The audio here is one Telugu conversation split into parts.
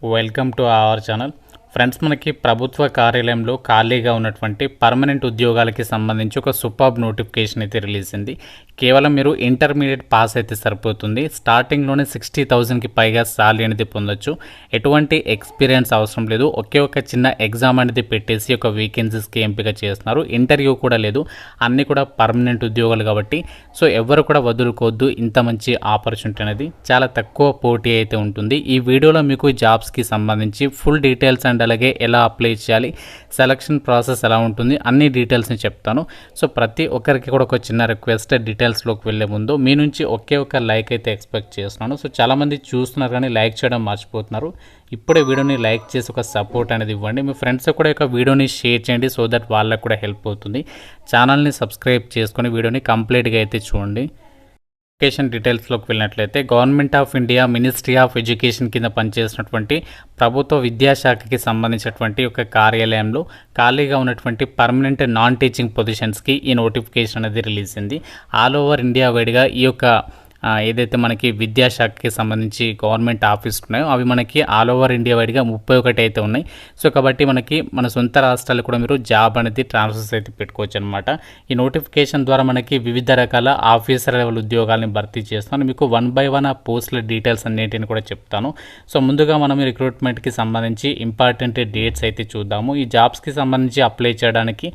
Welcome to our channel. Friends, మనకి ప్రభుత్వ కార్యాలయంలో ఖాళీగా ఉన్నటువంటి పర్మనెంట్ ఉద్యోగాలకి సంబంధించి ఒక సూపర్బ్ నోటిఫికేషన్ అయితే రిలీజ్ అయింది. కేవలం మీరు ఇంటర్మీడియట్ పాస్ అయితే సరిపోతుంది. స్టార్టింగ్లోనే 60,000కి పైగా శాలరీ అనేది పొందొచ్చు. ఎటువంటి ఎక్స్పీరియన్స్ అవసరం లేదు. ఒకే ఒక చిన్న ఎగ్జామ్ అనేది పెట్టేసి ఒక వేకెన్సీస్కి ఎంపిక చేస్తున్నారు. ఇంటర్వ్యూ కూడా లేదు. అన్నీ కూడా పర్మనెంట్ ఉద్యోగాలు కాబట్టి సో ఎవరు కూడా వదులుకోవద్దు. ఇంత మంచి ఆపర్చునిటీ అనేది చాలా తక్కువ పోటీ అయితే ఉంటుంది. ఈ వీడియోలో మీకు జాబ్స్కి సంబంధించి ఫుల్ డీటెయిల్స్ అండ్ అలాగే ఎలా అప్లై చేయాలి, సెలక్షన్ ప్రాసెస్ ఎలా ఉంటుంది, అన్ని డీటెయిల్స్ని చెప్తాను. సో ప్రతి ఒక్కరికి కూడా ఒక చిన్న రిక్వెస్ట్, డీటెయిల్స్లోకి వెళ్ళే ముందు మీ నుంచి ఒకే ఒక లైక్ అయితే ఎక్స్పెక్ట్ చేస్తున్నాను. సో చాలామంది చూస్తున్నారు కానీ లైక్ చేయడం మర్చిపోతున్నారు. ఇప్పుడే వీడియోని లైక్ చేసి ఒక సపోర్ట్ అనేది ఇవ్వండి. మీ ఫ్రెండ్స్ కూడా ఒక వీడియోని షేర్ చేయండి. సో దట్ వాళ్ళకు కూడా హెల్ప్ అవుతుంది. ఛానల్ని సబ్స్క్రైబ్ చేసుకొని వీడియోని కంప్లీట్గా అయితే చూడండి. ఎడ్యుకేషన్ డీటెయిల్స్లోకి వెళ్ళినట్లయితే government of India ministry of education కింద పనిచేసినటువంటి ప్రభుత్వ విద్యాశాఖకి సంబంధించినటువంటి ఒక కార్యాలయంలో ఖాళీగా ఉన్నటువంటి పర్మనెంట్ నాన్ టీచింగ్ పొజిషన్స్కి ఈ నోటిఫికేషన్ అనేది రిలీజ్ అయింది. ఆల్ ఓవర్ ఇండియా వైడ్గా ఈ యొక్క ఏదైతే మనకి విద్యాశాఖకి సంబంధించి గవర్నమెంట్ ఆఫీసులు ఉన్నాయో అవి మనకి ఆల్ ఓవర్ ఇండియా వైడ్గా 31 అయితే ఉన్నాయి. సో కాబట్టి మనకి మన సొంత రాష్ట్రాలు కూడా మీరు జాబ్ అనేది ట్రాన్స్ఫర్స్ అయితే పెట్టుకోవచ్చు అనమాట. ఈ నోటిఫికేషన్ ద్వారా మనకి వివిధ రకాల ఆఫీసర్ లెవెల్ ఉద్యోగాలను భర్తీ చేస్తాను. మీకు 1 by 1 ఆ పోస్టుల డీటెయిల్స్ అన్నింటిని కూడా చెప్తాను. సో ముందుగా మనం రిక్రూట్మెంట్కి సంబంధించి ఇంపార్టెంట్ డేట్స్ అయితే చూద్దాము. ఈ జాబ్స్కి సంబంధించి అప్లై చేయడానికి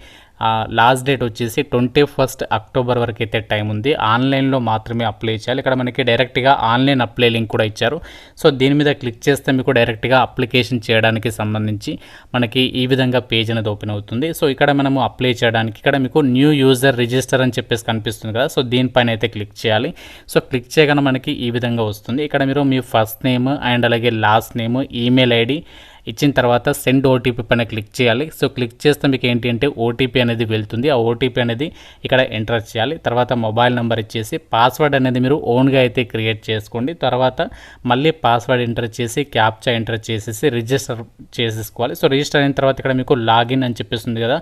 లాస్ట్ డేట్ వచ్చేసి 21 అక్టోబర్ వరకు అయితే టైం ఉంది. ఆన్లైన్లో మాత్రమే అప్లై చేయాలి. ఇక్కడ మనకి డైరెక్ట్గా ఆన్లైన్ అప్లై లింక్ కూడా ఇచ్చారు. సో దీని మీద క్లిక్ చేస్తే మీకు డైరెక్ట్గా అప్లికేషన్ చేయడానికి సంబంధించి మనకి ఈ విధంగా పేజ్ అనేది ఓపెన్ అవుతుంది. సో ఇక్కడ మనము అప్లై చేయడానికి ఇక్కడ మీకు న్యూ యూజర్ రిజిస్టర్ అని చెప్పేసి కనిపిస్తుంది కదా. సో దీనిపైన అయితే క్లిక్ చేయాలి. సో క్లిక్ చేయగానే మనకి ఈ విధంగా వస్తుంది. ఇక్కడ మీరు మీ ఫస్ట్ నేమ్ అండ్ అలాగే లాస్ట్ నేమ్, ఈమెయిల్ ఐడి ఇచ్చిన తర్వాత సెండ్ ఓటీపీ పైన క్లిక్ చేయాలి. సో క్లిక్ చేస్తే మీకు ఏంటి అంటే ఓటీపీ అనేది వెళ్తుంది. ఆ ఓటీపీ అనేది ఇక్కడ ఎంటర్ చేయాలి. తర్వాత మొబైల్ నెంబర్ ఇచ్చేసి పాస్వర్డ్ అనేది మీరు ఓన్గా అయితే క్రియేట్ చేసుకోండి. తర్వాత మళ్ళీ పాస్వర్డ్ ఎంటర్ చేసి క్యాప్చా ఎంటర్ చేసేసి రిజిస్టర్ చేసేసుకోవాలి. సో రిజిస్టర్ అయిన తర్వాత ఇక్కడ మీకు లాగిన్ అని చెప్పేస్తుంది కదా,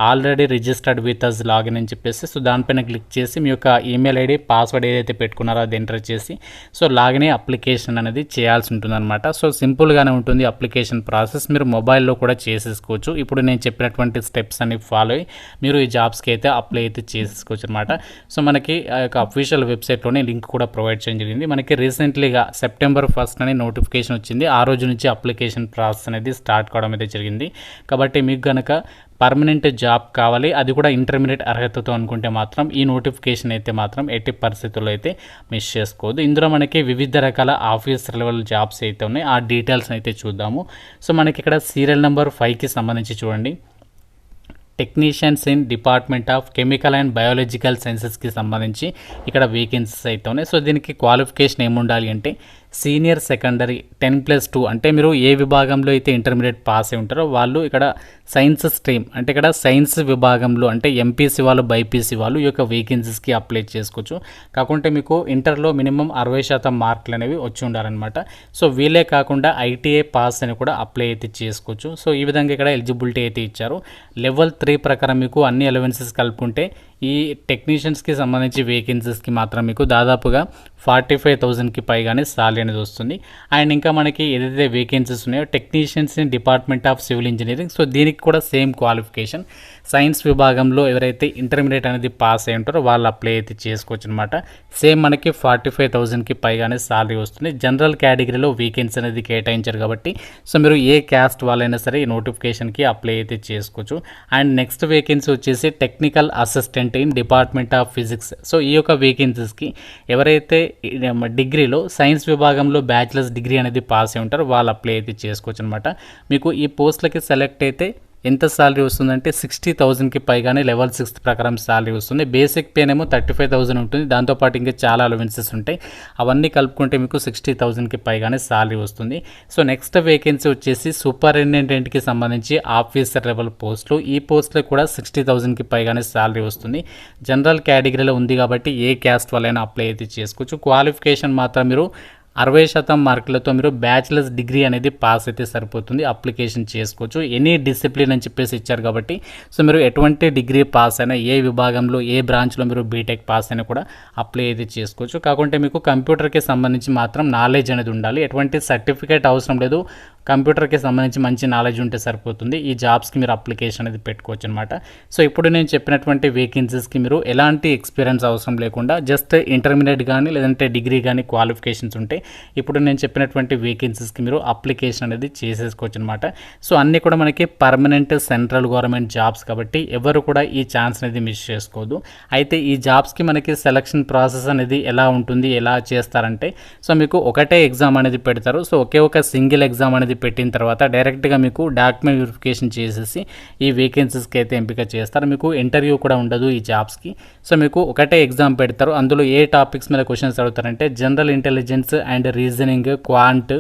already registered with us login అని చెప్పేసి సో దానిపైన క్లిక్ చేసి మీ యొక్క ఈమెయిల్ ఐడి, పాస్వర్డ్ ఏదైతే పెట్టుకున్నారో అది ఎంటర్ చేసి సో లాగిన్ అప్లికేషన్ అనేది చేయాల్సి ఉంటుంది అనమాట. సో సింపుల్గానే ఉంటుంది అప్లికేషన్ ప్రాసెస్. మీరు మొబైల్లో కూడా చేసేసుకోవచ్చు. ఇప్పుడు నేను చెప్పినటువంటి స్టెప్స్ అన్ని ఫాలో అయ్యి మీరు ఈ జాబ్స్కి అయితే అప్లై అయితే చేసేసుకోవచ్చు అనమాట. సో మనకి ఆ యొక్క అఫీషియల్ వెబ్సైట్లోనే లింక్ కూడా ప్రొవైడ్ చేయడం జరిగింది. మనకి రీసెంట్లీగా September 1 అని నోటిఫికేషన్ వచ్చింది. ఆ రోజు నుంచి అప్లికేషన్ ప్రాసెస్ అనేది స్టార్ట్ కావడం అయితే జరిగింది. కాబట్టి మీకు కనుక పర్మనెంట్ జాబ్ కావాలి, అది కూడా ఇంటర్మీడియట్ అర్హతతో అనుకుంటే మాత్రం ఈ నోటిఫికేషన్ అయితే మాత్రం ఎట్టి పరిస్థితుల్లో అయితే మిస్ చేసుకోవద్దు. ఇందులో మనకి వివిధ రకాల ఆఫీసర్ లెవెల్ జాబ్స్ అయితే ఉన్నాయి. ఆ డీటెయిల్స్ అయితే చూద్దాము. సో మనకి ఇక్కడ సీరియల్ నెంబర్ 5కి సంబంధించి చూడండి, technicians in department of chemical and biological సైన్సెస్కి సంబంధించి ఇక్కడ వేకెన్సీస్ అయితే ఉన్నాయి. సో దీనికి క్వాలిఫికేషన్ ఏముండాలి అంటే సీనియర్ సెకండరీ 10+2 అంటే మీరు ఏ విభాగంలో అయితే ఇంటర్మీడియట్ పాస్ అయి ఉంటారో వాళ్ళు ఇక్కడ సైన్స్ స్ట్రీమ్ అంటే ఇక్కడ సైన్స్ విభాగంలో అంటే ఎంపీసీ వాళ్ళు, బైపీసీ వాళ్ళు ఈ యొక్క వేకెన్సీస్కి అప్లై చేసుకోవచ్చు. కాకుంటే మీకు ఇంటర్లో మినిమం 60% మార్కులు అనేవి వచ్చి ఉండాలన్నమాట. సో వీళ్ళే కాకుండా ఐటీఐ పాస్ అని కూడా అప్లై అయితే చేసుకోవచ్చు. సో ఈ విధంగా ఇక్కడ ఎలిజిబిలిటీ అయితే ఇచ్చారు. లెవెల్ 3 ప్రకారం మీకు అన్ని అలవెన్సెస్ కలుపుకుంటే ఈ టెక్నీషియన్స్కి సంబంధించి వేకెన్సీస్కి మాత్రం మీకు దాదాపుగా 45,000కి పైగానే సాలరీ అనేది వస్తుంది. అండ్ ఇంకా మనకి ఏదైతే వేకెన్సీస్ ఉన్నాయో technicians in department of civil engineering, so దీనికి కూడా సేమ్ క్వాలిఫికేషన్. సైన్స్ విభాగంలో ఎవరైతే ఇంటర్మీడియట్ అనేది పాస్ అయి ఉంటారో వాళ్ళు అప్లై అయితే చేసుకోవచ్చు అనమాట. సేమ్ మనకి 45,000కి పైగానే సాలరీ వస్తుంది. జనరల్ కేటగిరీలో వేకెన్సీ అనేది కేటాయించారు కాబట్టి సో మీరు ఏ క్యాస్ట్ వాళ్ళైనా సరే ఈ నోటిఫికేషన్కి అప్లై అయితే చేసుకోవచ్చు. అండ్ నెక్స్ట్ వేకెన్సీ వచ్చేసి technical assistant in department of physics. So ఈ యొక్క వేకెన్సీస్కి ఎవరైతే డిగ్రీలో సైన్స్ విభాగంలో బ్యాచిలర్స్ డిగ్రీ అనేది పాస్ అయి ఉంటారో వాళ్ళు అప్లై అయితే చేసుకోవచ్చు అనమాట. మీకు ఈ పోస్టులకి సెలెక్ట్ అయితే ఎంత సాలరీ వస్తుందంటే 60,000కి పైగానే లెవెల్ 6 ప్రకారం సాలరీ వస్తుంది. బేసిక్ పేన్ ఏమో 35,000 ఉంటుంది. దాంతోపాటు ఇంకా చాలా అలవెన్సెస్ ఉంటాయి. అవన్నీ కలుపుకుంటే మీకు 60,000కి పైగానే సాలరీ వస్తుంది. సో నెక్స్ట్ వేకెన్సీ వచ్చేసి సూపరింటెండెంట్కి సంబంధించి ఆఫీసర్ లెవెల్ పోస్టులు. ఈ పోస్టులకు కూడా 60,000కి పైగానే సాలరీ వస్తుంది. జనరల్ కేటగిరీలో ఉంది కాబట్టి ఏ క్యాస్ట్ వాళ్ళైనా అప్లై అయితే చేసుకోవచ్చు. క్వాలిఫికేషన్ మాత్రం మీరు 60% మార్కులతో మీరు బ్యాచిలర్స్ డిగ్రీ అనేది పాస్ అయితే సరిపోతుంది, అప్లికేషన్ చేసుకోవచ్చు. ఎనీ డిసిప్లిన్ అని చెప్పేసి ఇచ్చారు కాబట్టి సో మీరు ఎటువంటి డిగ్రీ పాస్ అయినా, ఏ విభాగంలో ఏ బ్రాంచ్లో మీరు బీటెక్ పాస్ అయినా కూడా అప్లై అయితే చేసుకోవచ్చు. కాకుంటే మీకు కంప్యూటర్కి సంబంధించి మాత్రం నాలెడ్జ్ అనేది ఉండాలి, ఎటువంటి సర్టిఫికేట్ అవసరం లేదు, కంప్యూటర్కి సంబంధించి మంచి నాలెడ్జ్ ఉంటే సరిపోతుంది. ఈ జాబ్స్కి మీరు అప్లికేషన్ అనేది పెట్టుకోవచ్చు అనమాట. సో ఇప్పుడు నేను చెప్పినటువంటి వేకెన్సీస్కి మీరు ఎలాంటి ఎక్స్పీరియన్స్ అవసరం లేకుండా జస్ట్ ఇంటర్మీడియట్ కానీ లేదంటే డిగ్రీ కానీ క్వాలిఫికేషన్స్ ఉంటే ఇప్పుడు నేను చెప్పినటువంటి వేకెన్సీస్కి మీరు అప్లికేషన్ అనేది చేసేసుకోవచ్చు అనమాట. సో అన్నీ కూడా మనకి పర్మనెంట్ సెంట్రల్ గవర్నమెంట్ జాబ్స్ కాబట్టి ఎవరు కూడా ఈ ఛాన్స్ అనేది మిస్ చేసుకోవద్దు. అయితే ఈ జాబ్స్కి మనకి సెలక్షన్ ప్రాసెస్ అనేది ఎలా ఉంటుంది, ఎలా చేస్తారంటే సో మీకు ఒకటే ఎగ్జామ్ అనేది పెడతారు. సో ఒకే ఒక సింగిల్ ఎగ్జామ్ అనేది పెట్టిన తర్వాత డైరెక్ట్గా మీకు డాక్యుమెంట్ వెరిఫికేషన్ చేసేసి ఈ వేకెన్సీస్కి అయితే ఎంపిక చేస్తారు. మీకు ఇంటర్వ్యూ కూడా ఉండదు ఈ జాబ్స్కి. సో మీకు ఒకటే ఎగ్జామ్ పెడతారు. అందులో ఏ టాపిక్స్ మీద క్వశ్చన్స్ అడుగుతారంటే general intelligence and reasoning, quant,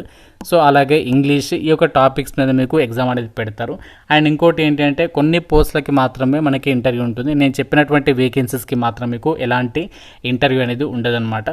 so అలాగే ఇంగ్లీష్, ఈ యొక్క టాపిక్స్ మీద మీకు ఎగ్జామ్ అనేది పెడతారు. అండ్ ఇంకోటి ఏంటంటే కొన్ని పోస్టులకి మాత్రమే మనకి ఇంటర్వ్యూ ఉంటుంది. నేను చెప్పినటువంటి వేకెన్సీస్కి మాత్రం మీకు ఎలాంటి ఇంటర్వ్యూ అనేది ఉండదన్నమాట.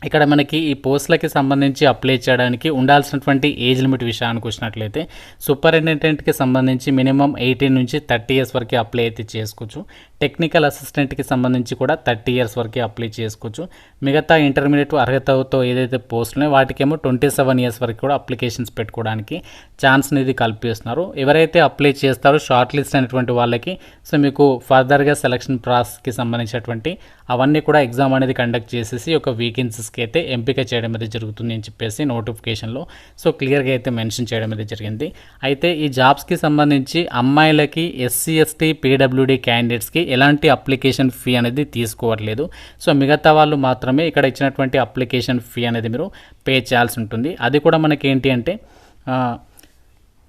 ఇక్కడ మనకి ఈ పోస్టులకి సంబంధించి అప్లై చేయడానికి ఉండాల్సినటువంటి ఏజ్ లిమిట్ విషయానికి వచ్చినట్లయితే సూపరింటెండెంట్కి సంబంధించి మినిమం 18 నుంచి 30 ఇయర్స్ వరకు అప్లై అయితే చేసుకోవచ్చు. టెక్నికల్ అసిస్టెంట్కి సంబంధించి కూడా 30 ఇయర్స్ వరకు అప్లై చేసుకోవచ్చు. మిగతా ఇంటర్మీడియట్ అర్హతతో ఏదైతే పోస్టులు ఉన్నాయో వాటికేమో 27 ఇయర్స్ వరకు కూడా అప్లికేషన్స్ పెట్టుకోవడానికి ఛాన్స్ అనేది కల్పిస్తున్నారు. ఎవరైతే అప్లై చేస్తారో షార్ట్ లిస్ట్ అయినటువంటి వాళ్ళకి సో మీకు ఫర్దర్గా సెలక్షన్ ప్రాసెస్కి సంబంధించినటువంటి అవన్నీ కూడా ఎగ్జామ్ అనేది కండక్ట్ చేసేసి ఒక వేకెన్సీస్కి అయితే ఎంపిక చేయడం అనేది జరుగుతుంది అని చెప్పేసి నోటిఫికేషన్లో సో క్లియర్గా అయితే మెన్షన్ చేయడం అనేది జరిగింది. అయితే ఈ జాబ్స్కి సంబంధించి అమ్మాయిలకి ఎస్సీ ఎస్టీ పీడబ్ల్యూడీ క్యాండిడేట్స్కి ఎలాంటి అప్లికేషన్ ఫీ అనేది తీసుకోవట్లేదు. సో మిగతా వాళ్ళు మాత్రమే ఇక్కడ ఇచ్చినటువంటి అప్లికేషన్ ఫీ అనేది మీరు పే చేయాల్సి ఉంటుంది. అది కూడా మనకి ఏంటి అంటే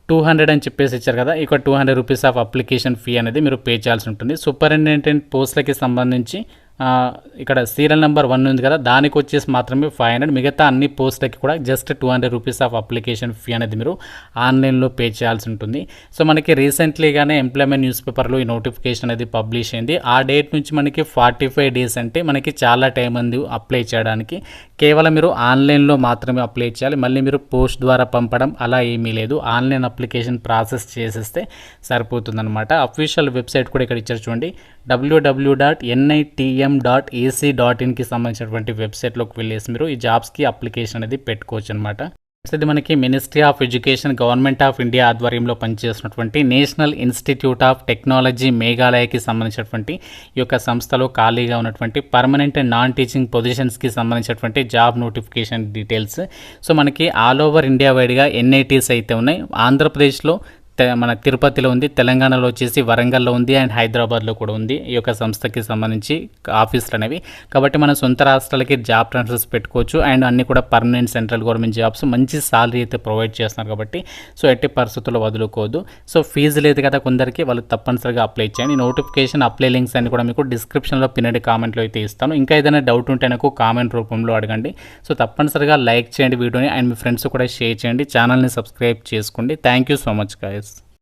200 అని చెప్పేసి ఇచ్చారు కదా, ఇక 200 రూపీస్ ఆఫ్ అప్లికేషన్ ఫీ అనేది మీరు పే చేయాల్సి ఉంటుంది. సూపరింటెండెంట్ పోస్టులకి సంబంధించి ఇక్కడ సీరియల్ నెంబర్ 1 ఉంది కదా, దానికి వచ్చేసి మాత్రమే 500, మిగతా అన్ని పోస్టులకి కూడా just 200 rupees of application fee అనేది మీరు ఆన్లైన్లో పే చేయాల్సి ఉంటుంది. సో మనకి రీసెంట్లీగానే ఎంప్లాయ్మెంట్ న్యూస్ పేపర్లో ఈ నోటిఫికేషన్ అనేది పబ్లిష్ అయింది. ఆ డేట్ నుంచి మనకి 45 డేస్ అంటే మనకి చాలా టైం ఉంది అప్లై చేయడానికి. కేవలం మీరు ఆన్లైన్లో మాత్రమే అప్లై చేయాలి, మళ్ళీ మీరు పోస్ట్ ద్వారా పంపడం అలా ఏమీ లేదు. ఆన్లైన్ అప్లికేషన్ ప్రాసెస్ చేసేస్తే సరిపోతుందన్నమాట. అఫీషియల్ వెబ్సైట్ కూడా ఇక్కడ ఇచ్చారు చూడండి, www.nitm.ac.inకి సంబంధించినటువంటి వెబ్సైట్లోకి వెళ్ళేసి మీరు ఈ జాబ్స్కి అప్లికేషన్ అనేది పెట్టుకోవచ్చు అనమాట. ఇది మనకి ministry of education government of India ఆధ్వర్యంలో పనిచేస్తున్నటువంటి నేషనల్ ఇన్స్టిట్యూట్ ఆఫ్ టెక్నాలజీ మేఘాలయకి సంబంధించినటువంటి ఈ యొక్క సంస్థలో ఖాళీగా ఉన్నటువంటి పర్మనెంట్ అండ్ నాన్ టీచింగ్ పొజిషన్స్కి సంబంధించినటువంటి జాబ్ నోటిఫికేషన్ డీటెయిల్స్. సో మనకి ఆల్ ఓవర్ ఇండియా వైడ్గా ఎన్ఐటీస్ అయితే ఉన్నాయి. ఆంధ్రప్రదేశ్లో మన తిరుపతిలో ఉంది, తెలంగాణలో వచ్చేసి వరంగల్లో ఉంది అండ్ హైదరాబాద్లో కూడా ఉంది ఈ యొక్క సంస్థకి సంబంధించి ఆఫీసులు అనేవి. కాబట్టి మన సొంత రాష్ట్రాలకి జాబ్ ట్రాన్స్ఫర్స్ పెట్టుకోవచ్చు అండ్ అన్నీ కూడా పర్మనెంట్ సెంట్రల్ గవర్నమెంట్ జాబ్స్, మంచి సాలరీ అయితే ప్రొవైడ్ చేస్తున్నారు కాబట్టి సో ఎట్టి పరిస్థితుల్లో వదులుకోవద్దు. సో ఫీజు లేదు కదా కొందరికి, వాళ్ళు తప్పనిసరిగా అప్లై చేయండి. నోటిఫికేషన్ అప్లై లింక్స్ అన్ని కూడా మీకు డిస్క్రిప్షన్లో పిన్నడి కామెంట్లో అయితే ఇస్తాను. ఇంకా ఏదైనా డౌట్ ఉంటే నాకు కామెంట్ రూపంలో అడగండి. సో తప్పనిసరిగా లైక్ చేయండి వీడియోని అండ్ మీ ఫ్రెండ్స్ కూడా షేర్ చేయండి, ఛానల్ని సబ్స్క్రైబ్ చేసుకోండి. Thank you so much guys.